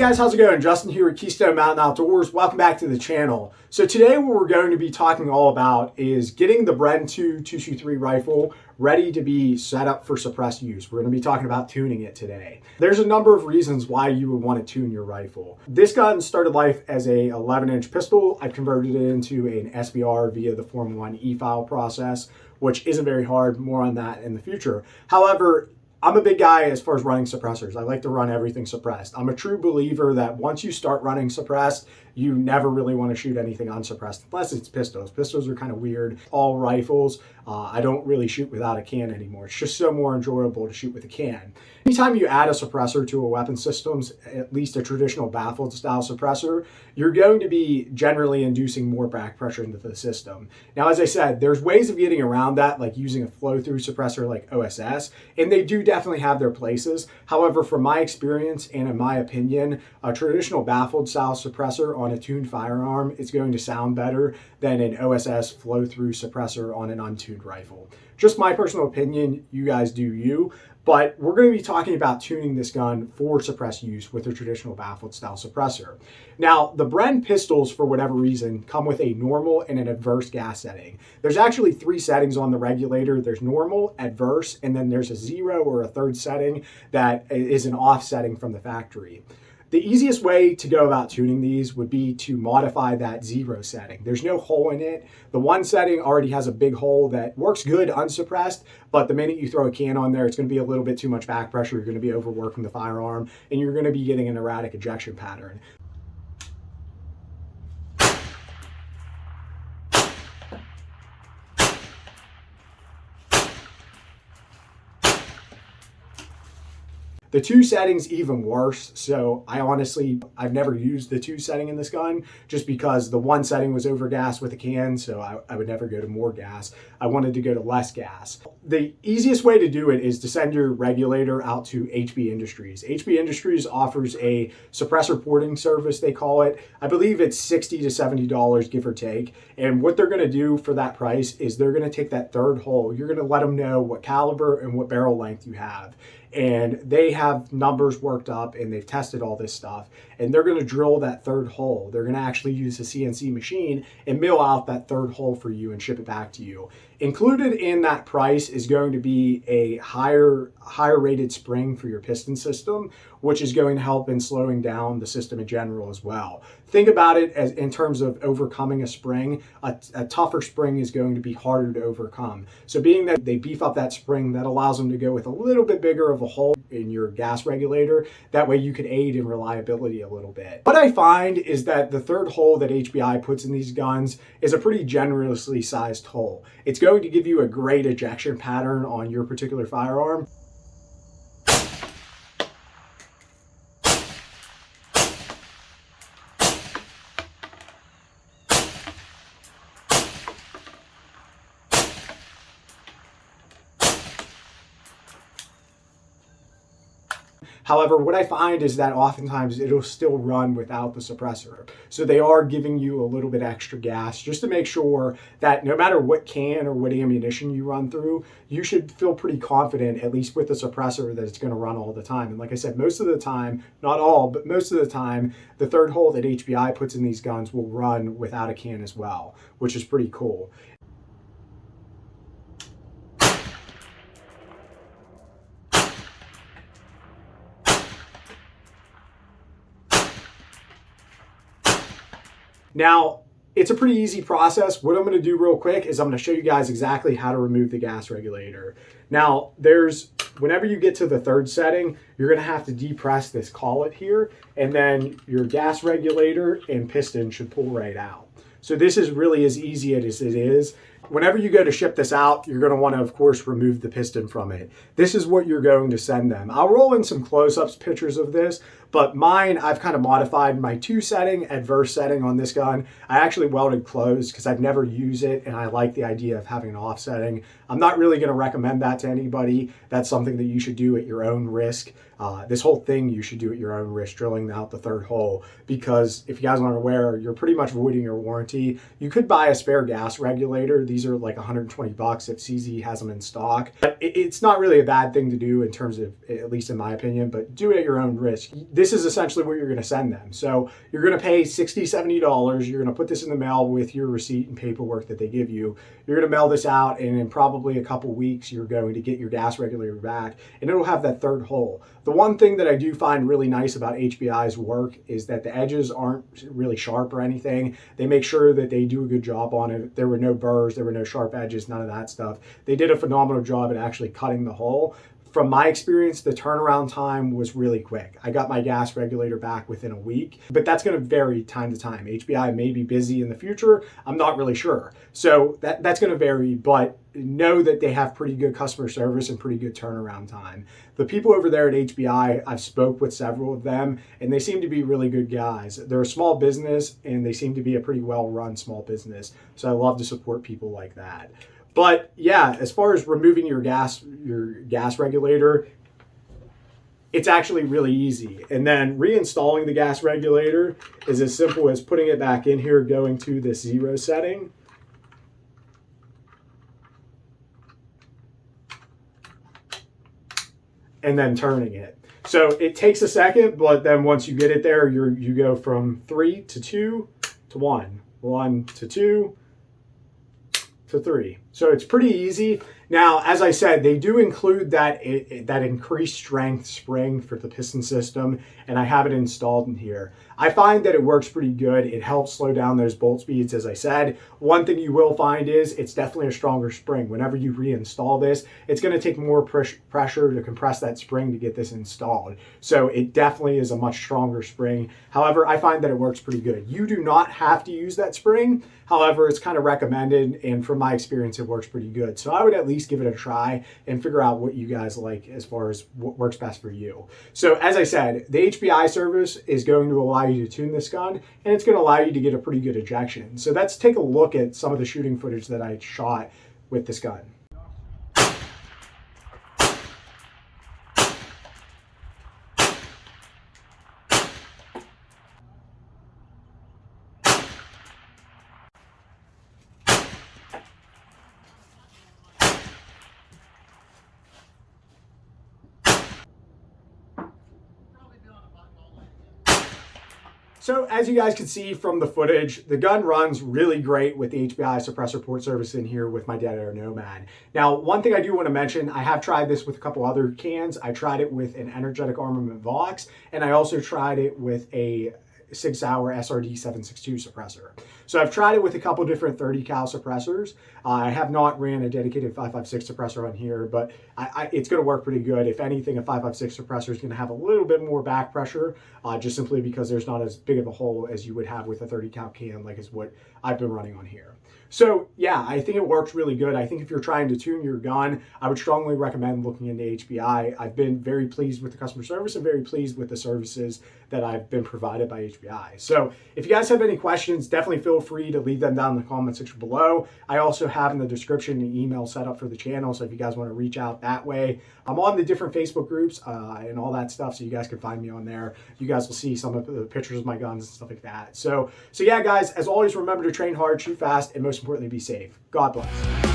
guys, how's it going? Justin here with Keystone Mountain Outdoors. Welcome back to the channel. So today what we're going to be talking all about is getting the Bren 223 rifle ready to be set up for suppressed use. We're going to be talking about tuning it today. There's a number of reasons why you would want to tune your rifle. This gun started life as a 11-inch pistol. I've converted it into an SBR via the Form 1 e-file process, which isn't very hard. More on that in the future. However, I'm a big guy as far as running suppressors. I like to run everything suppressed. I'm a true believer that once you start running suppressed, you never really want to shoot anything unsuppressed, unless it's pistols. Pistols are kind of weird. All rifles, I don't really shoot without a can anymore. It's just so more enjoyable to shoot with a can. Anytime you add a suppressor to a weapon system, at least a traditional baffled style suppressor, you're going to be generally inducing more back pressure into the system. Now, as I said, there's ways of getting around that, like using a flow-through suppressor like OSS, and they do definitely have their places. However, from my experience and in my opinion, a traditional baffled style suppressor on a tuned firearm is going to sound better than an OSS flow-through suppressor on an untuned rifle. Just my personal opinion, you guys do you. But we're going to be talking about tuning this gun for suppressed use with a traditional baffled style suppressor. Now, the Bren pistols, for whatever reason, come with a normal and an adverse gas setting. There's actually 3 settings on the regulator. There's normal, adverse, and then there's a 0 or a third setting that is an off setting from the factory. The easiest way to go about tuning these would be to modify that 0 setting. There's no hole in it. The 1 setting already has a big hole that works good unsuppressed, but the minute you throw a can on there, it's going to be a little bit too much back pressure. You're going to be overworking the firearm, and you're going to be getting an erratic ejection pattern. The 2 settings even worse, so I've never used the 2 setting in this gun just because the 1 setting was over gas with a can, so I would never go to more gas. I wanted to go to less gas. The easiest way to do it is to send your regulator out to HB Industries. HB Industries offers a suppressor porting service, they call it. I believe it's $60 to $70, give or take. And what they're going to do for that price is they're going to take that third hole. You're going to let them know what caliber and what barrel length you have. And they have numbers worked up and they've tested all this stuff, and they're going to drill that third hole. They're going to actually use a CNC machine and mill out that third hole for you and ship it back to you. Included in that price is going to be a higher rated spring for your piston system, which is going to help in slowing down the system in general as well. Think about it as in terms of overcoming a spring. A tougher spring is going to be harder to overcome. So being that they beef up that spring, that allows them to go with a little bit bigger of a hole in your gas regulator. That way you can aid in reliability a little bit. What I find is that the third hole that HBI puts in these guns is a pretty generously sized hole. It's going to give you a great ejection pattern on your particular firearm. However, what I find is that oftentimes it'll still run without the suppressor. So they are giving you a little bit extra gas just to make sure that no matter what can or what ammunition you run through, you should feel pretty confident, at least with the suppressor, that it's going to run all the time. And like I said, most of the time, not all, but most of the time, the third hole that HBI puts in these guns will run without a can as well, which is pretty cool. Now, it's a pretty easy process. What I'm going to do real quick is I'm going to show you guys exactly how to remove the gas regulator. Now, whenever you get to the third setting, you're going to have to depress this collet here, and then your gas regulator and piston should pull right out. So this is really as easy as it is. Whenever you go to ship this out, you're going to want to, of course, remove the piston from it. This is what you're going to send them. I'll roll in some close-ups pictures of this, but mine, I've kind of modified my 2 setting, adverse setting on this gun. I actually welded closed because I've never used it, and I like the idea of having an off setting. I'm not really going to recommend that to anybody. That's something that you should do at your own risk. This whole thing you should do at your own risk, drilling out the third hole, because if you guys aren't aware, you're pretty much voiding your warranty. You could buy a spare gas regulator. These are like 120 bucks if CZ has them in stock. But it's not really a bad thing to do in terms of, at least in my opinion, but do it at your own risk. This is essentially what you're going to send them. So you're going to pay $60, $70. You're going to put this in the mail with your receipt and paperwork that they give you. You're going to mail this out, and in probably a couple weeks, you're going to get your gas regulator back, and it'll have that third hole. The one thing that I do find really nice about HBI's work is that the edges aren't really sharp or anything. They make sure that they do a good job on it. There were no burrs, there were no sharp edges, none of that stuff. They did a phenomenal job at actually cutting the hole. From my experience, the turnaround time was really quick. I got my gas regulator back within a week, but that's going to vary time to time. HBI may be busy in the future. I'm not really sure. So that's going to vary, but know that they have pretty good customer service and pretty good turnaround time. The people over there at HBI, I've spoke with several of them, and they seem to be really good guys. They're a small business, and they seem to be a pretty well-run small business. So I love to support people like that. But yeah, as far as removing your gas regulator, it's actually really easy. And then reinstalling the gas regulator is as simple as putting it back in here, going to this 0 setting. And then turning it. So it takes a second, but then once you get it there, you go from 3 to 2 to 1, 1 to 2 to 3. So it's pretty easy. Now, as I said, they do include that increased strength spring for the piston system, and I have it installed in here. I find that it works pretty good. It helps slow down those bolt speeds, as I said. One thing you will find is it's definitely a stronger spring. Whenever you reinstall this, it's going to take more pressure to compress that spring to get this installed. So it definitely is a much stronger spring. However, I find that it works pretty good. You do not have to use that spring. However, it's kind of recommended, and from my experience, it works pretty good. So I would at least give it a try and figure out what you guys like as far as what works best for you. So as I said, the HBI service is going to allow you to tune this gun, and it's going to allow you to get a pretty good ejection. So let's take a look at some of the shooting footage that I shot with this gun. So as you guys can see from the footage, the gun runs really great with the HBI suppressor port service in here with my Dead Air Nomad. Now, one thing I do want to mention, I have tried this with a couple other cans. I tried it with an Energetic Armament Vox, and I also tried it with a Sig Sauer SRD 762 suppressor. So I've tried it with a couple different 30 cal suppressors. I have not ran a dedicated 5.56 suppressor on here, but it's going to work pretty good. If anything, a 5.56 suppressor is going to have a little bit more back pressure, just simply because there's not as big of a hole as you would have with a 30 cal can, like is what I've been running on here. So yeah, I think it works really good. I think if you're trying to tune your gun, I would strongly recommend looking into HBI. I've been very pleased with the customer service and very pleased with the services that I've been provided by HBI. So if you guys have any questions, definitely feel free to leave them down in the comment section below. I also have in the description an email set up for the channel, so if you guys want to reach out that way. I'm on the different Facebook groups and all that stuff, so you guys can find me on there. You guys will see some of the pictures of my guns and stuff like that. So yeah, guys, as always, remember to train hard, shoot fast, and most importantly, be safe. God bless.